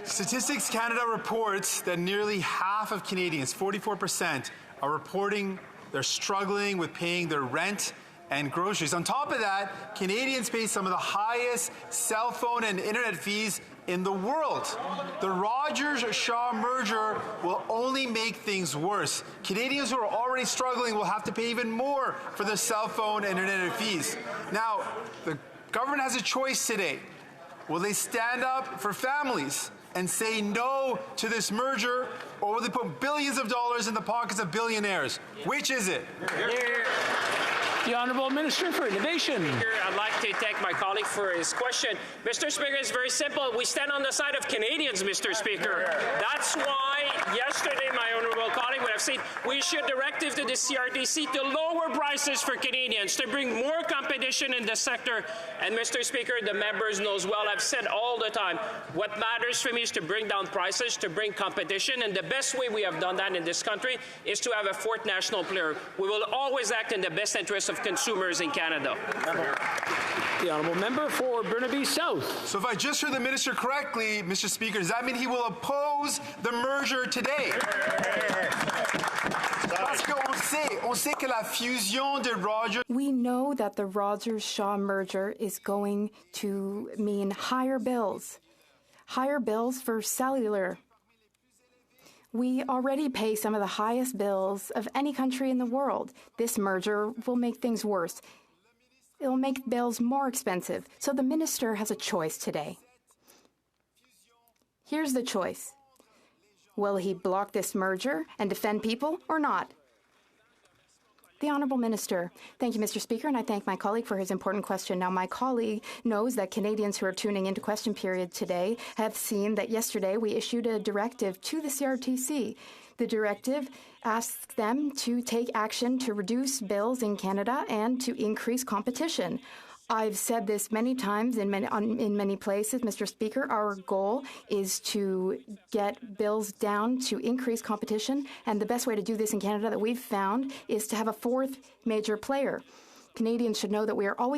Statistics Canada reports that nearly half of Canadians, 44%, are reporting they're struggling with paying their rent and groceries. On top of that, Canadians pay some of the highest cell phone and internet fees in the world. The Rogers-Shaw merger will only make things worse. Canadians who are already struggling will have to pay even more for their cell phone and internet fees. Now, the government has a choice today. Will they stand up for families and say no to this merger, or will they put billions of dollars in the pockets of billionaires? Which is it? The Honourable Minister for Innovation. Speaker, I'd like to thank my colleague for his question. Mr. Speaker, it's very simple. We stand on the side of Canadians, Mr. Speaker. That's why yesterday my honourable colleague would have said we issued a directive to the CRTC to lower prices for Canadians, to bring more competition in the sector. And Mr. Speaker, the members knows well, I've said all the time, what matters for me is to bring down prices, to bring competition, and the best way we have done that in this country is to have a fourth national player. We will always act in the best interest of consumers in Canada. The Honourable Member for Burnaby South. So if I just heard the minister correctly, Mr. Speaker, does that mean he will oppose the merger today? We know that the Rogers-Shaw merger is going to mean higher bills for cellular. We already pay some of the highest bills of any country in the world. This merger will make things worse. It will make bills more expensive. So the minister has a choice today. Here's the choice. Will he block this merger and defend people or not? The Honourable Minister. Thank you, Mr. Speaker, and I thank my colleague for his important question. Now, my colleague knows that Canadians who are tuning into question period today have seen that yesterday we issued a directive to the CRTC. The directive asks them to take action to reduce bills in Canada and to increase competition. I've said this many times in many places, Mr. Speaker. Our goal is to get bills down to increase competition, and the best way to do this in Canada that we've found is to have a fourth major player. Canadians should know that we are always